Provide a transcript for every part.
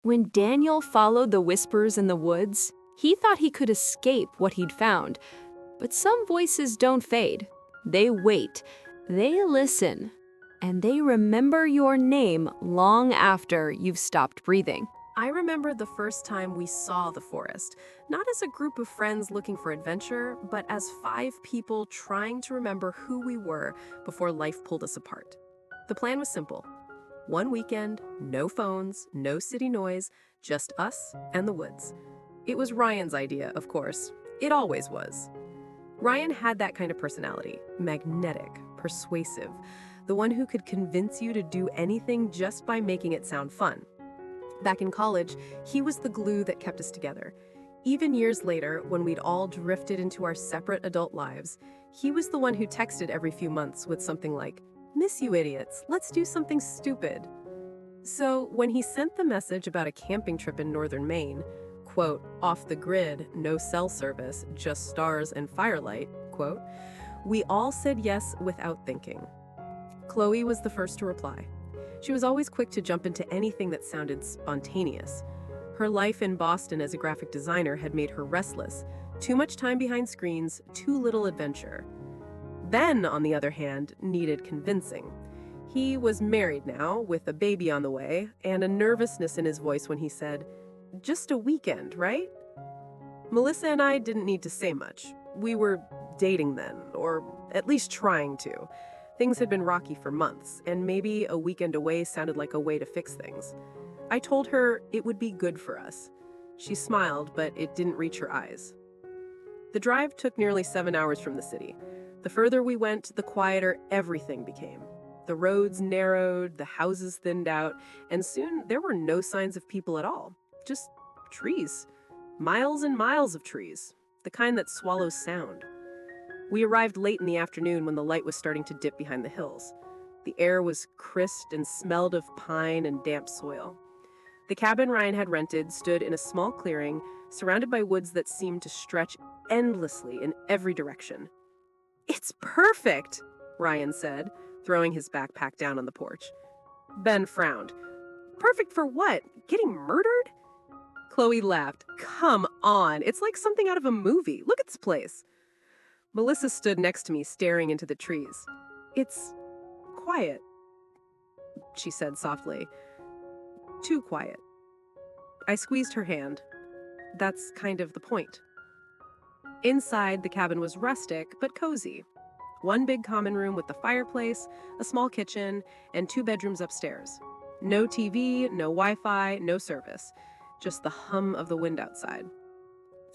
When Daniel followed the whispers in the woods, he thought he could escape what he'd found. But some voices don't fade. They wait, they listen, and they remember your name long after you've stopped breathing. I remember the first time we saw the forest, not as a group of friends looking for adventure, but as 5 people trying to remember who we were before life pulled us apart. The plan was simple. One weekend, no phones, no city noise, just us and the woods. It was Ryan's idea, of course. It always was. Ryan had that kind of personality, magnetic, persuasive, the one who could convince you to do anything just by making it sound fun. Back in college, he was the glue that kept us together. Even years later, when we'd all drifted into our separate adult lives, he was the one who texted every few months with something like, "Miss you idiots, let's do something stupid." So when he sent the message about a camping trip in northern Maine, quote, "off the grid, no cell service, just stars and firelight," quote, we all said yes without thinking. Chloe was the first to reply. She was always quick to jump into anything that sounded spontaneous. Her life in Boston as a graphic designer had made her restless. Too much time behind screens, too little adventure. Ben, on the other hand, needed convincing. He was married now, with a baby on the way, and a nervousness in his voice when he said, "Just a weekend, right?" Melissa and I didn't need to say much. We were dating then, or at least trying to. Things had been rocky for months, and maybe a weekend away sounded like a way to fix things. I told her it would be good for us. She smiled, but it didn't reach her eyes. The drive took nearly 7 hours from the city. The further we went, the quieter everything became. The roads narrowed, the houses thinned out, and soon there were no signs of people at all. Just trees. Miles and miles of trees. The kind that swallows sound. We arrived late in the afternoon when the light was starting to dip behind the hills. The air was crisp and smelled of pine and damp soil. The cabin Ryan had rented stood in a small clearing, surrounded by woods that seemed to stretch endlessly in every direction. "It's perfect," Ryan said, throwing his backpack down on the porch. Ben frowned. "Perfect for what? Getting murdered?" Chloe laughed. "Come on, it's like something out of a movie. Look at this place." Melissa stood next to me, staring into the trees. "It's quiet," she said softly. "Too quiet." I squeezed her hand. That's kind of the point. Inside, the cabin was rustic, but cozy. One big common room with the fireplace, a small kitchen, and 2 bedrooms upstairs. No TV, no Wi-Fi, no service. Just the hum of the wind outside.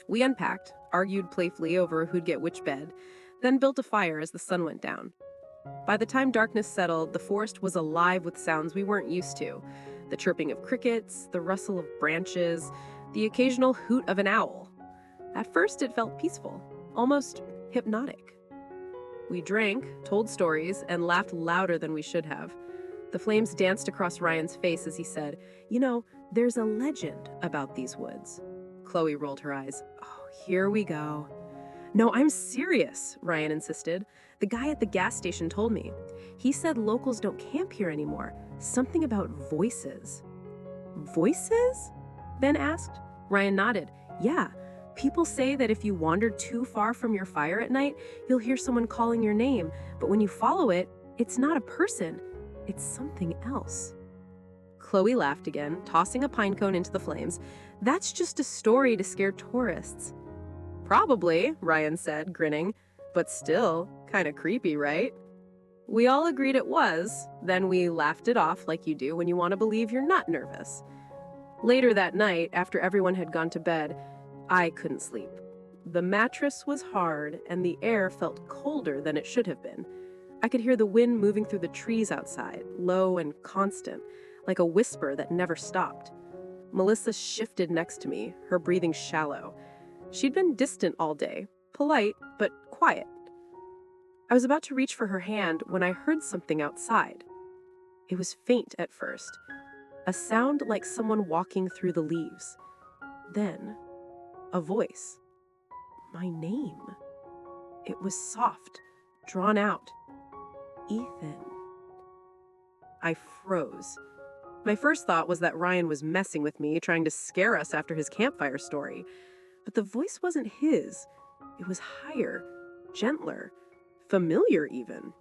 We unpacked, argued playfully over who'd get which bed, then built a fire as the sun went down. By the time darkness settled, the forest was alive with sounds we weren't used to. The chirping of crickets, the rustle of branches, the occasional hoot of an owl. At first it felt peaceful, almost hypnotic. We drank, told stories, and laughed louder than we should have. The flames danced across Ryan's face as he said, "You know, there's a legend about these woods." Chloe rolled her eyes. "Oh, here we go." "No, I'm serious," Ryan insisted. "The guy at the gas station told me. He said locals don't camp here anymore. Something about voices." "Voices?" Ben asked. Ryan nodded. "Yeah. People say that if you wander too far from your fire at night, you'll hear someone calling your name, but when you follow it, it's not a person. It's something else." Chloe laughed again, tossing a pine cone into the flames. "That's just a story to scare tourists." "Probably," Ryan said, grinning, "but still, kind of creepy, right?" We all agreed it was. Then we laughed it off like you do when you want to believe you're not nervous. Later that night, after everyone had gone to bed, I couldn't sleep. The mattress was hard, and the air felt colder than it should have been. I could hear the wind moving through the trees outside, low and constant, like a whisper that never stopped. Melissa shifted next to me, her breathing shallow. She'd been distant all day, polite, but quiet. I was about to reach for her hand when I heard something outside. It was faint at first, a sound like someone walking through the leaves. Then, a voice. My name. It was soft, drawn out. "Ethan." I froze. My first thought was that Ryan was messing with me, trying to scare us after his campfire story. But the voice wasn't his. It was higher, gentler, familiar even.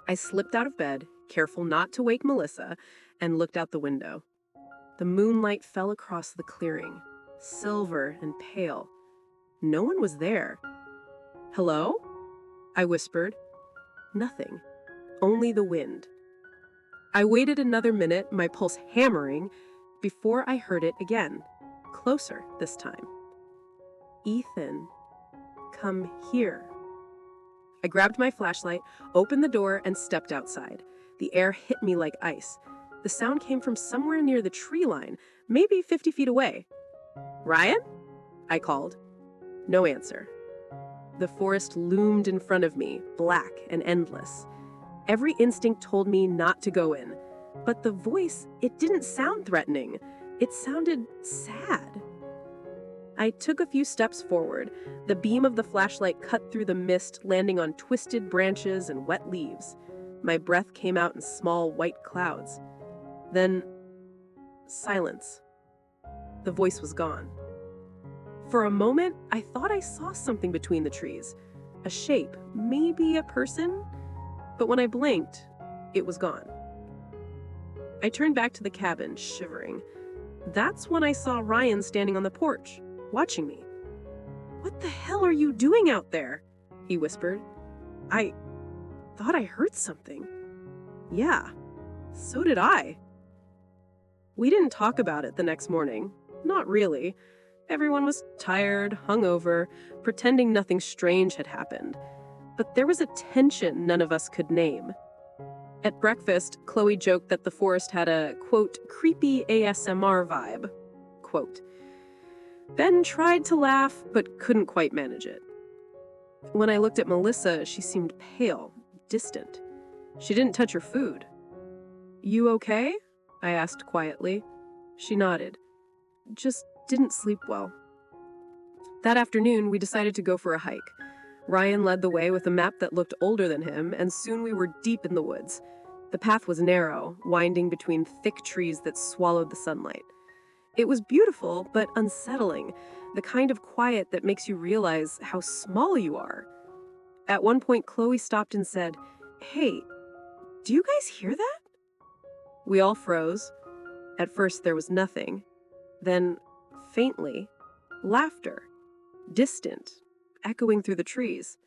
I slipped out of bed, careful not to wake Melissa, and looked out the window. The moonlight fell across the clearing, silver and pale. No one was there. "Hello?" I whispered. Nothing. Only the wind. I waited another minute, my pulse hammering, before I heard it again. Closer this time. "Ethan, come here." I grabbed my flashlight, opened the door, and stepped outside. The air hit me like ice. The sound came from somewhere near the tree line, maybe 50 feet away. "Ryan?" I called. No answer. The forest loomed in front of me, black and endless. Every instinct told me not to go in. But the voice, it didn't sound threatening. It sounded sad. I took a few steps forward. The beam of the flashlight cut through the mist, landing on twisted branches and wet leaves. My breath came out in small white clouds. Then, silence. The voice was gone. For a moment, I thought I saw something between the trees. A shape, maybe a person? But when I blinked, it was gone. I turned back to the cabin, shivering. That's when I saw Ryan standing on the porch, watching me. "What the hell are you doing out there?" he whispered. "I thought I heard something." "Yeah, so did I." We didn't talk about it the next morning. Not really. Everyone was tired, hungover, pretending nothing strange had happened. But there was a tension none of us could name. At breakfast, Chloe joked that the forest had a, quote, creepy ASMR vibe, quote. Ben tried to laugh, but couldn't quite manage it. When I looked at Melissa, she seemed pale, distant. She didn't touch her food. "You okay?" I asked quietly. She nodded. "Just didn't sleep well." That afternoon, we decided to go for a hike. Ryan led the way with a map that looked older than him, and soon we were deep in the woods. The path was narrow, winding between thick trees that swallowed the sunlight. It was beautiful, but unsettling, the kind of quiet that makes you realize how small you are. At one point, Chloe stopped and said, "Hey, do you guys hear that?" We all froze. At first, there was nothing. Then, faintly, laughter. Distant, echoing through the trees.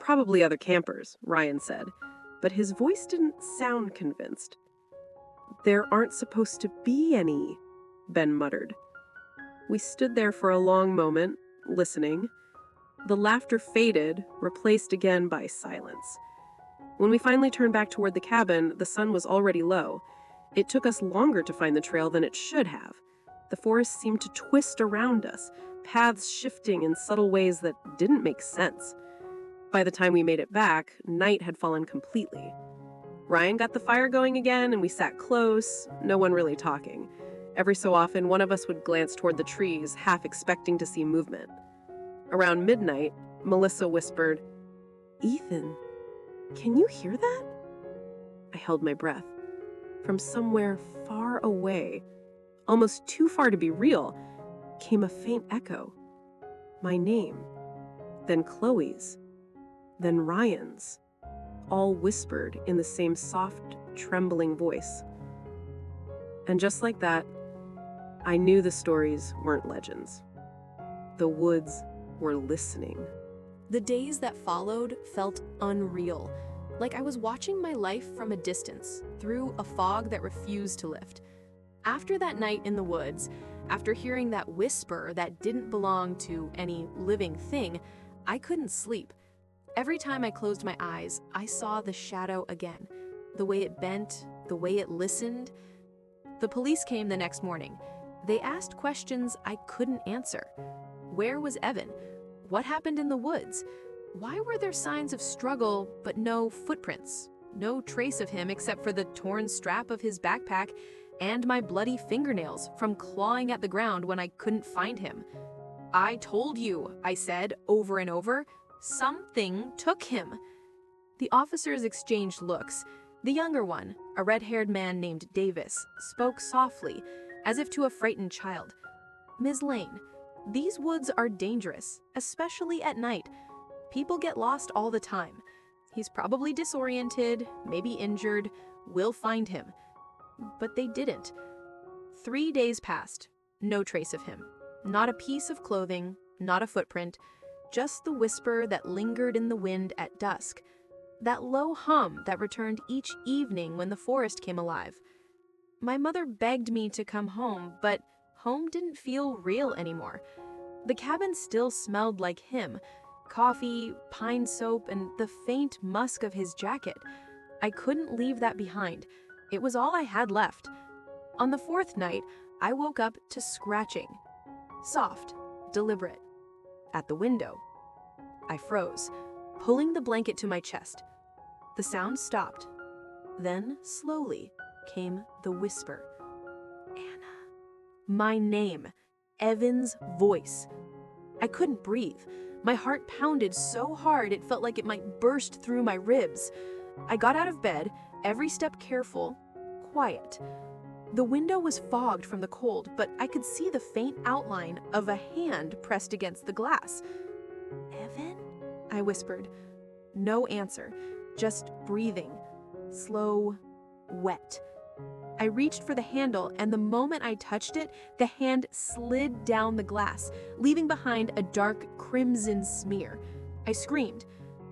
"Probably other campers," Ryan said, but his voice didn't sound convinced. "There aren't supposed to be any," Ben muttered. We stood there for a long moment, listening. The laughter faded, replaced again by silence. When we finally turned back toward the cabin, the sun was already low. It took us longer to find the trail than it should have. The forest seemed to twist around us, paths shifting in subtle ways that didn't make sense. By the time we made it back, night had fallen completely. Ryan got the fire going again, and we sat close, no one really talking. Every so often, one of us would glance toward the trees, half expecting to see movement. Around midnight, Melissa whispered, "Ethan, can you hear that?" I held my breath. From somewhere far away, almost too far to be real, came a faint echo. My name, then Chloe's, then Ryan's, all whispered in the same soft, trembling voice. And just like that, I knew the stories weren't legends. The woods were listening. The days that followed felt unreal, like I was watching my life from a distance, through a fog that refused to lift. After that night in the woods, after hearing that whisper that didn't belong to any living thing, I couldn't sleep. Every time I closed my eyes, I saw the shadow again. The way it bent, the way it listened. The police came the next morning. They asked questions I couldn't answer. Where was Evan? What happened in the woods? Why were there signs of struggle, but no footprints? No trace of him except for the torn strap of his backpack and my bloody fingernails from clawing at the ground when I couldn't find him. "I told you," I said over and over, "something took him." The officers exchanged looks. The younger one, a red-haired man named Davis, spoke softly, as if to a frightened child. "Ms. Lane, these woods are dangerous, especially at night. People get lost all the time. He's probably disoriented, maybe injured. We'll find him." But they didn't. 3 days passed, no trace of him. Not a piece of clothing, not a footprint, just the whisper that lingered in the wind at dusk. That low hum that returned each evening when the forest came alive. My mother begged me to come home, but home didn't feel real anymore. The cabin still smelled like him, coffee, pine soap, and the faint musk of his jacket. I couldn't leave that behind. It was all I had left. On the 4th night, I woke up to scratching. Soft, deliberate. At the window. I froze, pulling the blanket to my chest. The sound stopped. Then, slowly, came the whisper. "Anna." My name. Evan's voice. I couldn't breathe. My heart pounded so hard it felt like it might burst through my ribs. I got out of bed, every step careful, quiet. The window was fogged from the cold, but I could see the faint outline of a hand pressed against the glass. "Evan?" I whispered. No answer, just breathing. Slow, wet. I reached for the handle, and the moment I touched it, the hand slid down the glass, leaving behind a dark crimson smear. I screamed.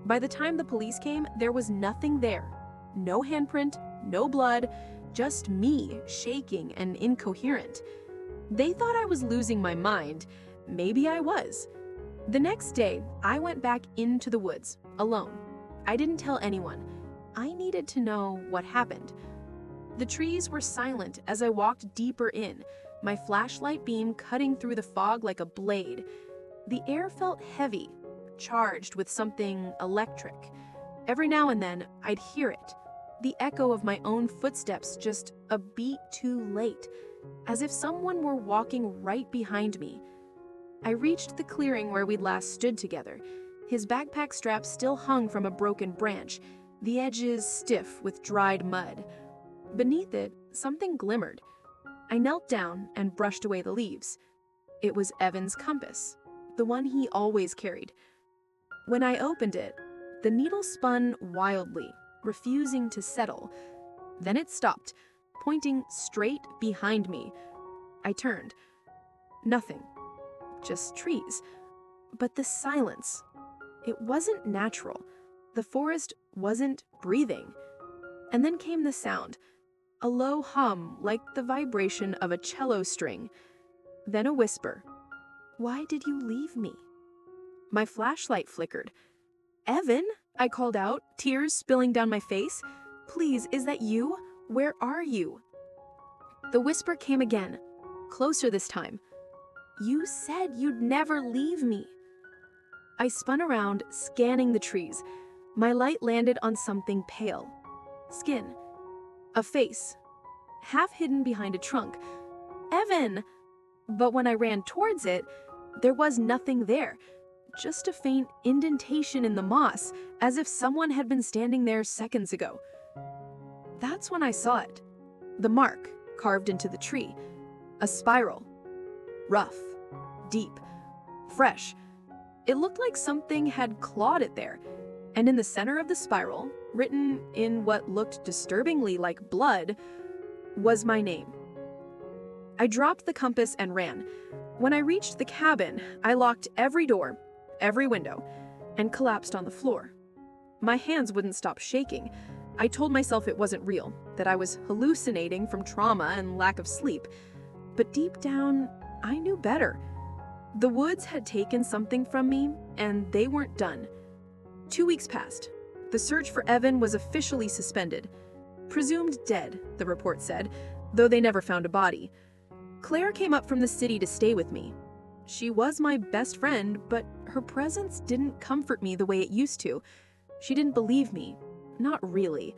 By the time the police came, there was nothing there. No handprint, no blood, just me, shaking and incoherent. They thought I was losing my mind. Maybe I was. The next day, I went back into the woods, alone. I didn't tell anyone. I needed to know what happened. The trees were silent as I walked deeper in, my flashlight beam cutting through the fog like a blade. The air felt heavy, charged with something electric. Every now and then, I'd hear it, the echo of my own footsteps just a beat too late, as if someone were walking right behind me. I reached the clearing where we'd last stood together. His backpack strap still hung from a broken branch, the edges stiff with dried mud. Beneath it, something glimmered. I knelt down and brushed away the leaves. It was Evan's compass, the one he always carried. When I opened it, the needle spun wildly, refusing to settle. Then it stopped, pointing straight behind me. I turned. Nothing. Just trees. But the silence. It wasn't natural. The forest wasn't breathing. And then came the sound. A low hum like the vibration of a cello string. Then a whisper. "Why did you leave me?" My flashlight flickered. "Evan," I called out, tears spilling down my face. "Please, is that you? Where are you?" The whisper came again, closer this time. "You said you'd never leave me." I spun around, scanning the trees. My light landed on something pale. Skin. A face. Half hidden behind a trunk. "Evan!" But when I ran towards it, there was nothing there. Just a faint indentation in the moss, as if someone had been standing there seconds ago. That's when I saw it. The mark carved into the tree. A spiral. Rough. Deep. Fresh. It looked like something had clawed it there. And in the center of the spiral, written in what looked disturbingly like blood, was my name. I dropped the compass and ran. When I reached the cabin, I locked every door, every window, and collapsed on the floor. My hands wouldn't stop shaking. I told myself it wasn't real, that I was hallucinating from trauma and lack of sleep. But deep down, I knew better. The woods had taken something from me, and they weren't done. 2 weeks passed. The search for Evan was officially suspended. Presumed dead, the report said, though they never found a body. Claire came up from the city to stay with me. She was my best friend, but her presence didn't comfort me the way it used to. She didn't believe me. Not really.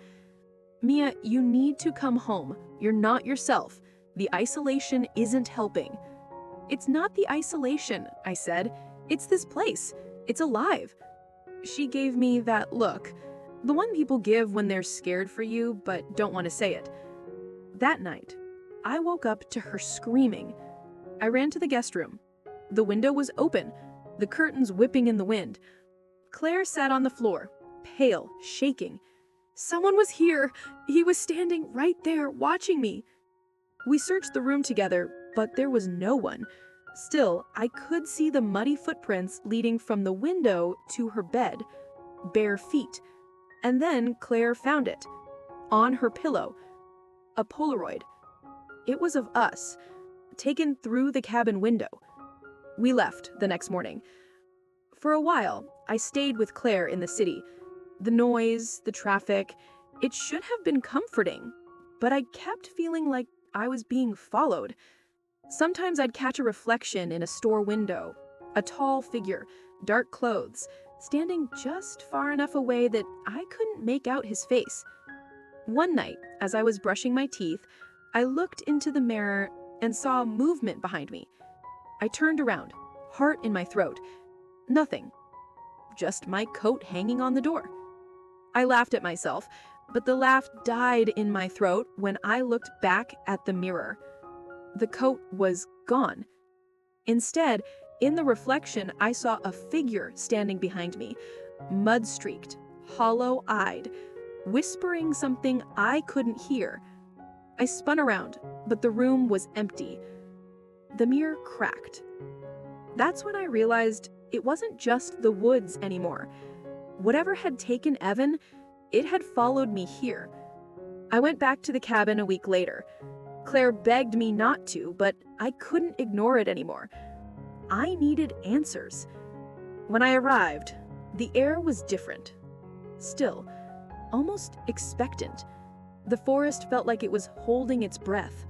"Mia, you need to come home. You're not yourself. The isolation isn't helping." "It's not the isolation," I said. "It's this place. It's alive." She gave me that look. The one people give when they're scared for you but don't want to say it. That night, I woke up to her screaming. I ran to the guest room. The window was open, the curtains whipping in the wind. Claire sat on the floor, pale, shaking. Someone was here. He was standing right there, watching me. We searched the room together, but there was no one. Still, I could see the muddy footprints leading from the window to her bed, bare feet. And then Claire found it. On her pillow. A Polaroid. It was of us, taken through the cabin window. We left the next morning. For a while, I stayed with Claire in the city. The noise, the traffic, it should have been comforting, but I kept feeling like I was being followed. Sometimes I'd catch a reflection in a store window, a tall figure, dark clothes, standing just far enough away that I couldn't make out his face. One night, as I was brushing my teeth, I looked into the mirror and saw movement behind me. I turned around, heart in my throat. Nothing. Just my coat hanging on the door. I laughed at myself, but the laugh died in my throat when I looked back at the mirror. The coat was gone. Instead, in the reflection, I saw a figure standing behind me, mud-streaked, hollow-eyed, whispering something I couldn't hear. I spun around, but the room was empty. The mirror cracked. That's when I realized it wasn't just the woods anymore. Whatever had taken Evan, it had followed me here. I went back to the cabin a week later. Claire begged me not to, but I couldn't ignore it anymore. I needed answers. When I arrived, the air was different. Still, almost expectant. The forest felt like it was holding its breath.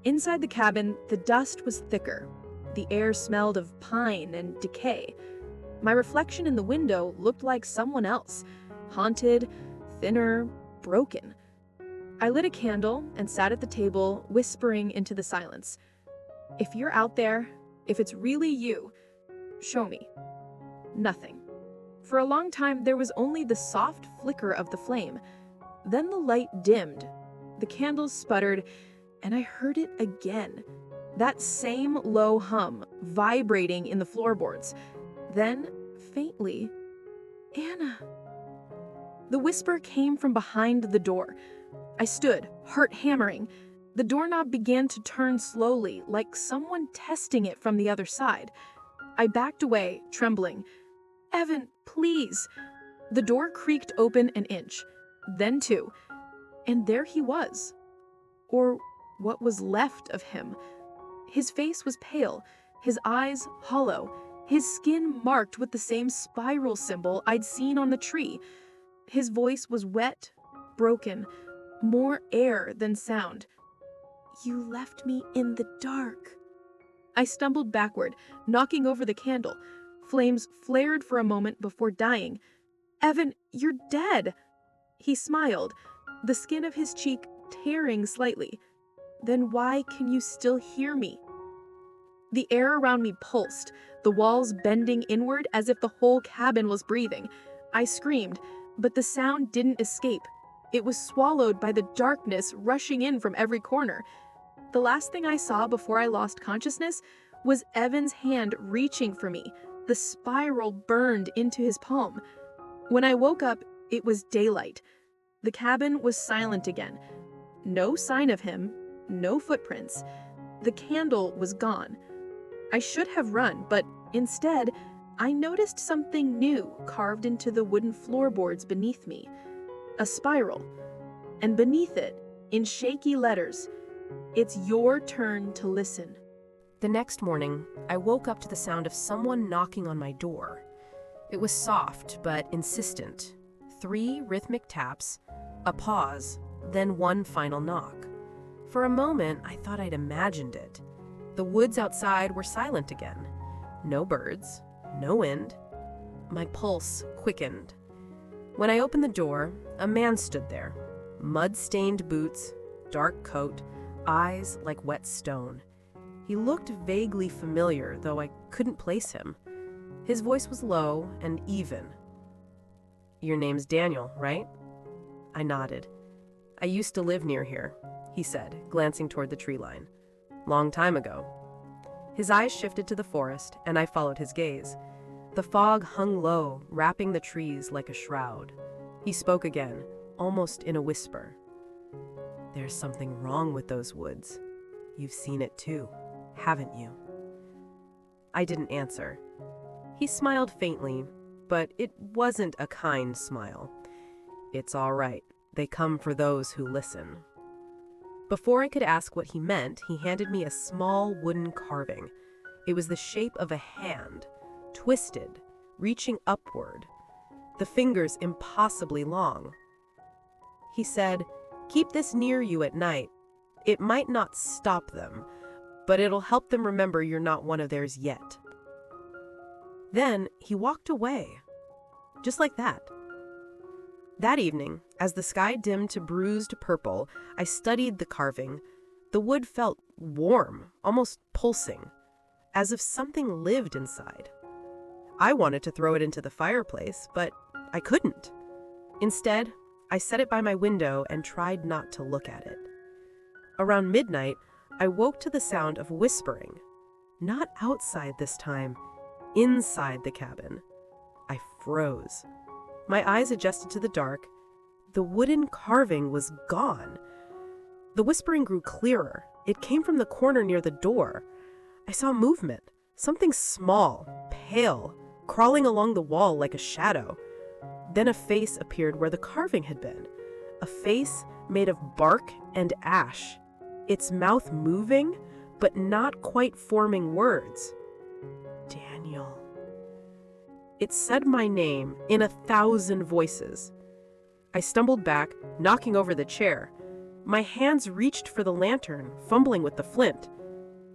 Inside the cabin, the dust was thicker. The air smelled of pine and decay. My reflection in the window looked like someone else, haunted, thinner, broken. I lit a candle and sat at the table, whispering into the silence. If you're out there, if it's really you, show me. Nothing. For a long time, there was only the soft flicker of the flame. Then the light dimmed. The candles sputtered, and I heard it again. That same low hum, vibrating in the floorboards. Then, faintly, Anna. The whisper came from behind the door. I stood, heart hammering. The doorknob began to turn slowly, like someone testing it from the other side. I backed away, trembling. Evan, please. The door creaked open an inch, then two, and there he was. Or what was left of him. His face was pale, his eyes hollow, his skin marked with the same spiral symbol I'd seen on the tree. His voice was wet, broken, more air than sound. You left me in the dark. I stumbled backward, knocking over the candle. Flames flared for a moment before dying. Evan, you're dead. He smiled, the skin of his cheek tearing slightly. Then why can you still hear me? The air around me pulsed, the walls bending inward as if the whole cabin was breathing. I screamed, but the sound didn't escape. It was swallowed by the darkness rushing in from every corner. The last thing I saw before I lost consciousness was Evan's hand reaching for me, the spiral burned into his palm. When I woke up, it was daylight. The cabin was silent again. No sign of him, no footprints. The candle was gone. I should have run, but instead, I noticed something new carved into the wooden floorboards beneath me. A spiral. And beneath it, in shaky letters, it's your turn to listen. The next morning, I woke up to the sound of someone knocking on my door. It was soft but insistent. 3 rhythmic taps, a pause, then one final knock. For a moment, I thought I'd imagined it. The woods outside were silent again. No birds, no wind. My pulse quickened. When I opened the door, a man stood there. Mud-stained boots, dark coat, eyes like wet stone. He looked vaguely familiar, though I couldn't place him. His voice was low and even. "Your name's Daniel, right?" I nodded. "I used to live near here," he said, glancing toward the tree line. "Long time ago." His eyes shifted to the forest, and I followed his gaze. The fog hung low, wrapping the trees like a shroud. He spoke again, almost in a whisper. "There's something wrong with those woods. You've seen it too, haven't you?" I didn't answer. He smiled faintly, but it wasn't a kind smile. "It's all right. They come for those who listen." Before I could ask what he meant, he handed me a small wooden carving. It was the shape of a hand, twisted, reaching upward, the fingers impossibly long. He said, "Keep this near you at night. It might not stop them, but it'll help them remember you're not one of theirs yet." Then he walked away, just like that. That evening, as the sky dimmed to bruised purple, I studied the carving. The wood felt warm, almost pulsing, as if something lived inside. I wanted to throw it into the fireplace, but I couldn't. Instead, I set it by my window and tried not to look at it. Around midnight, I woke to the sound of whispering. Not outside this time, inside the cabin. I froze. My eyes adjusted to the dark. The wooden carving was gone. The whispering grew clearer. It came from the corner near the door. I saw movement, something small, pale, crawling along the wall like a shadow. Then a face appeared where the carving had been. A face made of bark and ash. Its mouth moving, but not quite forming words. "Daniel." It said my name in 1,000 voices. I stumbled back, knocking over the chair. My hands reached for the lantern, fumbling with the flint.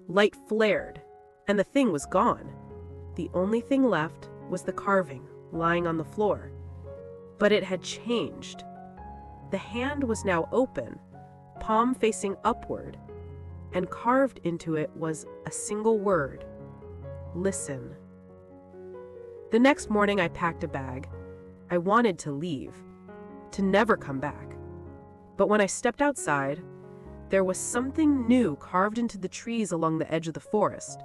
Light flared, and the thing was gone. The only thing left was the carving lying on the floor. But it had changed. The hand was now open, palm facing upward, and carved into it was a single word: listen. The next morning I packed a bag. I wanted to leave, to never come back. But when I stepped outside, there was something new carved into the trees along the edge of the forest.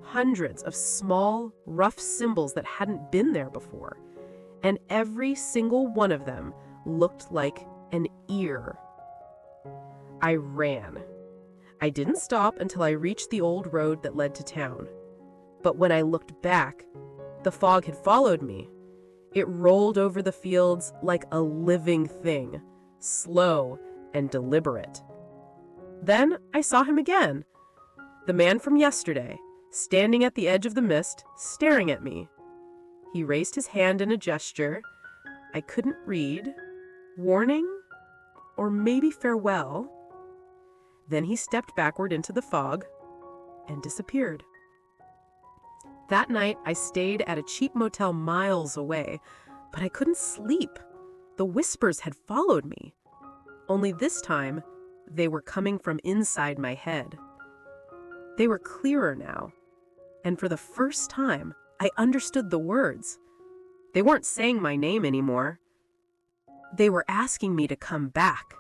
Hundreds of small, rough symbols that hadn't been there before, and every single one of them looked like an ear. I ran. I didn't stop until I reached the old road that led to town. But when I looked back, the fog had followed me. It rolled over the fields like a living thing, slow and deliberate. Then I saw him again. The man from yesterday, standing at the edge of the mist, staring at me. He raised his hand in a gesture I couldn't read. Warning? Or maybe farewell? Then he stepped backward into the fog and disappeared. That night, I stayed at a cheap motel miles away, but I couldn't sleep. The whispers had followed me. Only this time, they were coming from inside my head. They were clearer now, and for the first time, I understood the words. They weren't saying my name anymore. They were asking me to come back.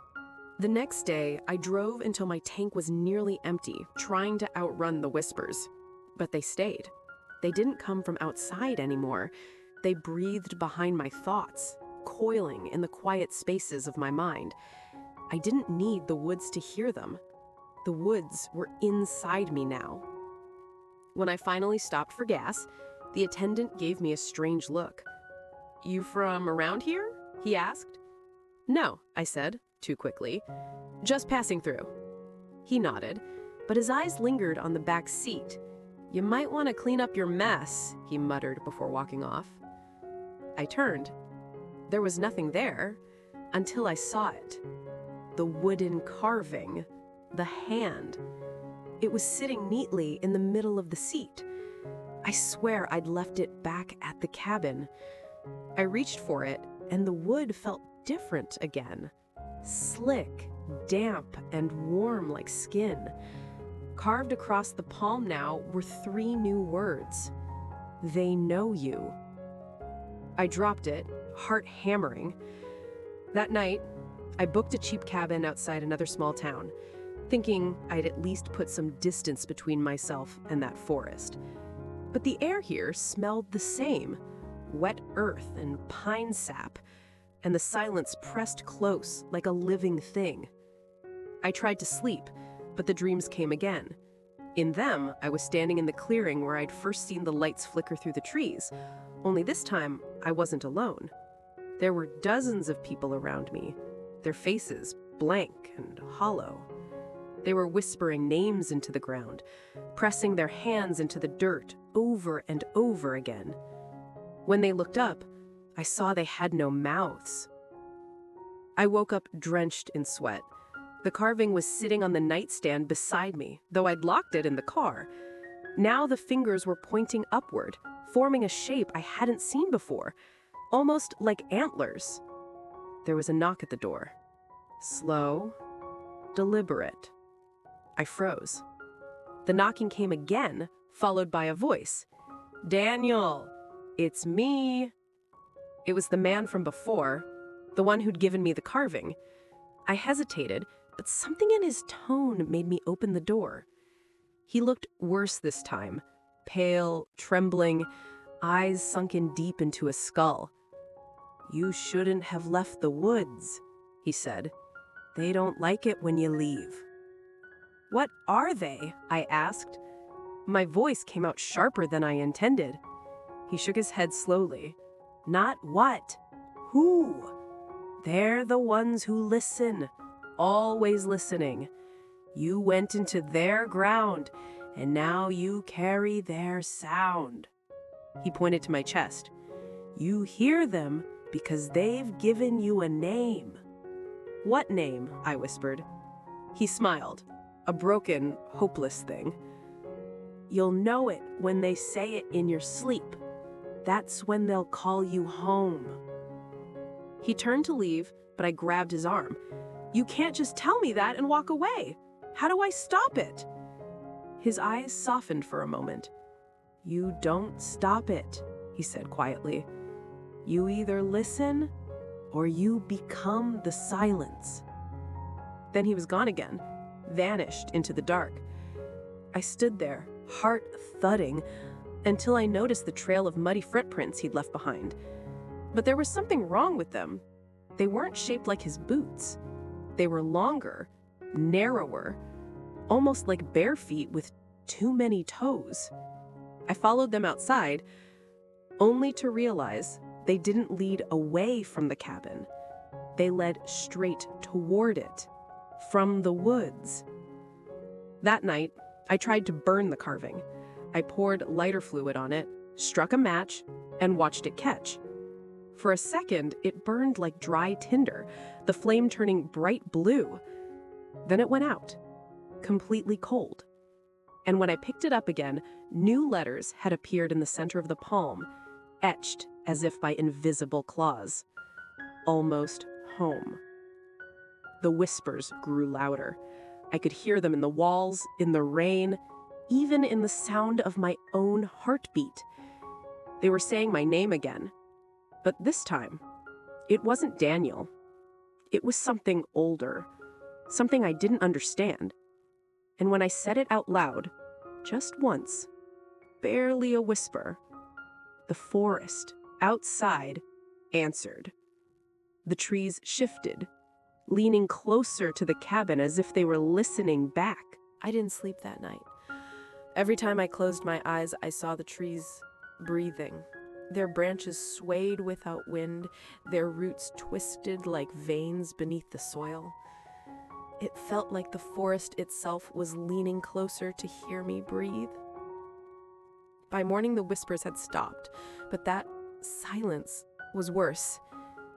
The next day, I drove until my tank was nearly empty, trying to outrun the whispers. But they stayed. They didn't come from outside anymore. They breathed behind my thoughts, coiling in the quiet spaces of my mind. I didn't need the woods to hear them. The woods were inside me now. When I finally stopped for gas, the attendant gave me a strange look. "You from around here?" he asked. "No," I said, too quickly. "Just passing through." He nodded, but his eyes lingered on the back seat. "You might want to clean up your mess," he muttered before walking off. I turned. There was nothing there until I saw it. The wooden carving, the hand. It was sitting neatly in the middle of the seat. I swear I'd left it back at the cabin. I reached for it, and the wood felt different again. Slick, damp, and warm like skin. Carved across the palm now were 3 new words. "They know you." I dropped it, heart hammering. That night, I booked a cheap cabin outside another small town, thinking I'd at least put some distance between myself and that forest. But the air here smelled the same, wet earth and pine sap, and the silence pressed close like a living thing. I tried to sleep, but the dreams came again. In them, I was standing in the clearing where I'd first seen the lights flicker through the trees, only this time I wasn't alone. There were dozens of people around me, their faces blank and hollow. They were whispering names into the ground, pressing their hands into the dirt over and over again. When they looked up, I saw they had no mouths. I woke up drenched in sweat. The carving was sitting on the nightstand beside me, though I'd locked it in the car. Now the fingers were pointing upward, forming a shape I hadn't seen before, almost like antlers. There was a knock at the door. Slow, deliberate. I froze. The knocking came again, followed by a voice. "Daniel, it's me." It was the man from before, the one who'd given me the carving. I hesitated, but something in his tone made me open the door. He looked worse this time, pale, trembling, eyes sunken deep into his skull. "You shouldn't have left the woods," he said. "They don't like it when you leave." "What are they?" I asked. My voice came out sharper than I intended. He shook his head slowly. "Not what? Who? They're the ones who listen, always listening. You went into their ground, and now you carry their sound." He pointed to my chest. "You hear them because they've given you a name." "What name?" I whispered. He smiled, a broken, hopeless thing. "You'll know it when they say it in your sleep. That's when they'll call you home." He turned to leave, but I grabbed his arm. "You can't just tell me that and walk away. How do I stop it?" His eyes softened for a moment. "You don't stop it," he said quietly. "You either listen or you become the silence." Then he was gone again, vanished into the dark. I stood there, heart thudding, until I noticed the trail of muddy footprints he'd left behind. But there was something wrong with them. They weren't shaped like his boots. They were longer, narrower, almost like bare feet with too many toes. I followed them outside, only to realize they didn't lead away from the cabin. They led straight toward it, from the woods. That night, I tried to burn the carving. I poured lighter fluid on it, struck a match, and watched it catch. For a second, it burned like dry tinder, the flame turning bright blue. Then it went out, completely cold. And when I picked it up again, new letters had appeared in the center of the palm, etched as if by invisible claws. Almost home. The whispers grew louder. I could hear them in the walls, in the rain, even in the sound of my own heartbeat. They were saying my name again. But this time, it wasn't Daniel. It was something older, something I didn't understand. And when I said it out loud, just once, barely a whisper, the forest outside answered. The trees shifted, leaning closer to the cabin as if they were listening back. I didn't sleep that night. Every time I closed my eyes, I saw the trees breathing. Their branches swayed without wind, their roots twisted like veins beneath the soil. It felt like the forest itself was leaning closer to hear me breathe. By morning, the whispers had stopped, but that silence was worse.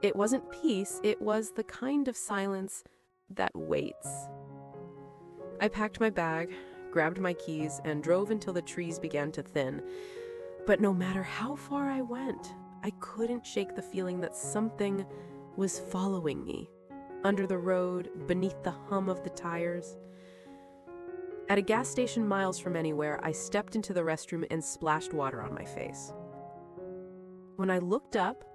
It wasn't peace, it was the kind of silence that waits. I packed my bag, grabbed my keys, and drove until the trees began to thin. But no matter how far I went, I couldn't shake the feeling that something was following me, under the road, beneath the hum of the tires. At a gas station miles from anywhere, I stepped into the restroom and splashed water on my face. When I looked up,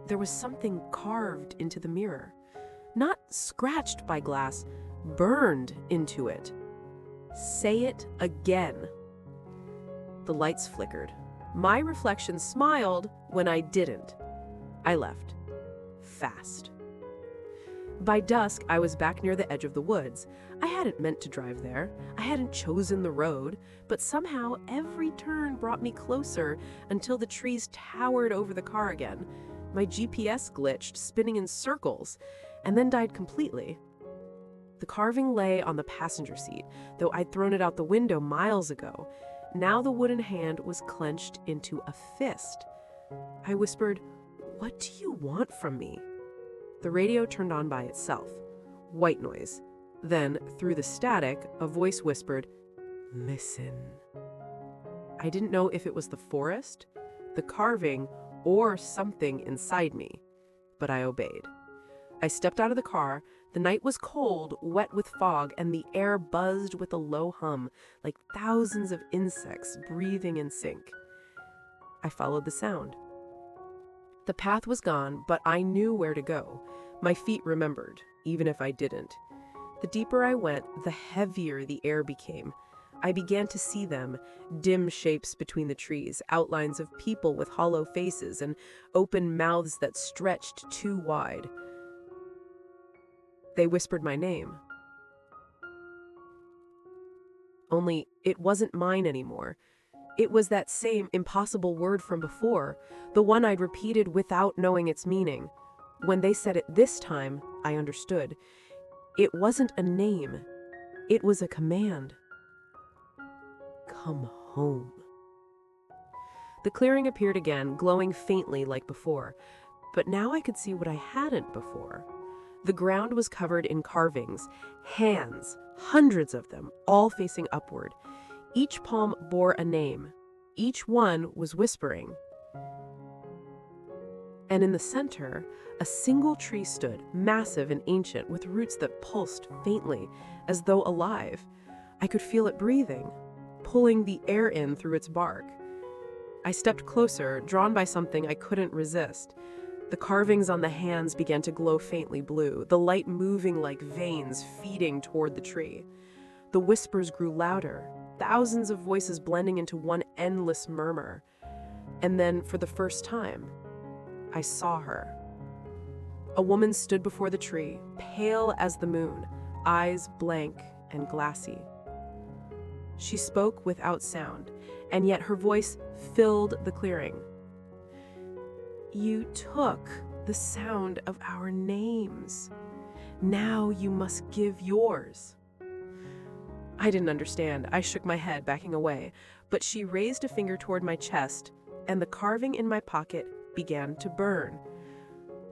There was something carved into the mirror. Not scratched by glass, burned into it. "Say it again." The lights flickered. My reflection smiled when I didn't. I left. Fast. By dusk, I was back near the edge of the woods. I hadn't meant to drive there. I hadn't chosen the road, but somehow every turn brought me closer until the trees towered over the car again. My GPS glitched, spinning in circles, and then died completely. The carving lay on the passenger seat, though I'd thrown it out the window miles ago. Now the wooden hand was clenched into a fist. I whispered, "What do you want from me?" The radio turned on by itself. White noise. Then, through the static, a voice whispered, "Listen." I didn't know if it was the forest, the carving, or something inside me, but I obeyed. I stepped out of the car. The night was cold, wet with fog, and the air buzzed with a low hum, like thousands of insects breathing in sync. I followed the sound. The path was gone, but I knew where to go. My feet remembered, even if I didn't. The deeper I went, the heavier the air became. I began to see them, dim shapes between the trees, outlines of people with hollow faces and open mouths that stretched too wide. They whispered my name. Only it wasn't mine anymore. It was that same impossible word from before, the one I'd repeated without knowing its meaning. When they said it this time, I understood. It wasn't a name. It was a command. Come home. The clearing appeared again, glowing faintly like before, but now I could see what I hadn't before. The ground was covered in carvings, hands, hundreds of them, all facing upward. Each palm bore a name. Each one was whispering. And in the center, a single tree stood, massive and ancient, with roots that pulsed faintly, as though alive. I could feel it breathing, pulling the air in through its bark. I stepped closer, drawn by something I couldn't resist. The carvings on the hands began to glow faintly blue, the light moving like veins feeding toward the tree. The whispers grew louder, thousands of voices blending into one endless murmur. And then, for the first time, I saw her. A woman stood before the tree, pale as the moon, eyes blank and glassy. She spoke without sound, and yet her voice filled the clearing. You took the sound of our names. Now you must give yours. I didn't understand. I shook my head, backing away, but she raised a finger toward my chest, and the carving in my pocket began to burn.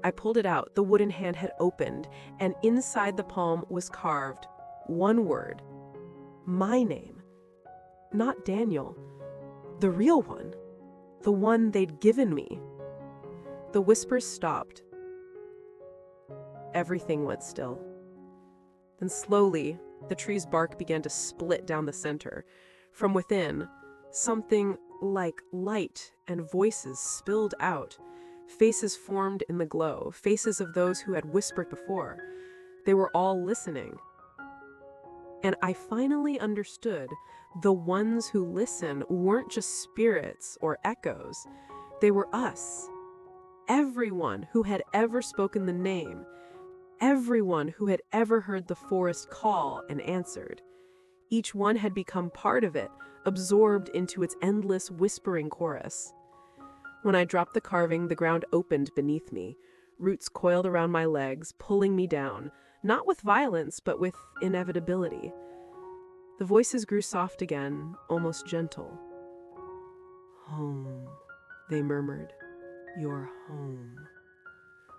I pulled it out. The wooden hand had opened, and inside the palm was carved one word. My name. Not Daniel. The real one. The one they'd given me. The whispers stopped. Everything went still. Then slowly, the tree's bark began to split down the center. From within, something like light and voices spilled out. Faces formed in the glow, faces of those who had whispered before. They were all listening. And I finally understood the ones who listen weren't just spirits or echoes. They were us. Everyone who had ever spoken the name. Everyone who had ever heard the forest call and answered. Each one had become part of it, absorbed into its endless whispering chorus. When I dropped the carving, the ground opened beneath me. Roots coiled around my legs, pulling me down, not with violence, but with inevitability. The voices grew soft again, almost gentle. Home, they murmured. Your home.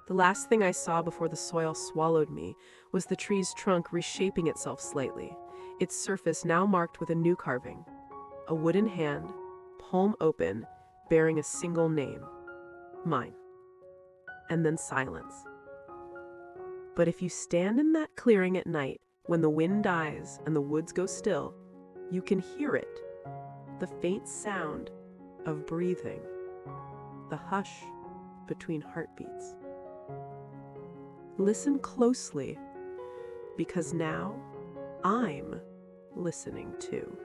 The last thing I saw before the soil swallowed me was the tree's trunk reshaping itself slightly, its surface now marked with a new carving. A wooden hand, palm open, bearing a single name. Mine. And then silence. But if you stand in that clearing at night, when the wind dies and the woods go still, you can hear it. The faint sound of breathing. The hush between heartbeats. Listen closely, because now I'm listening too.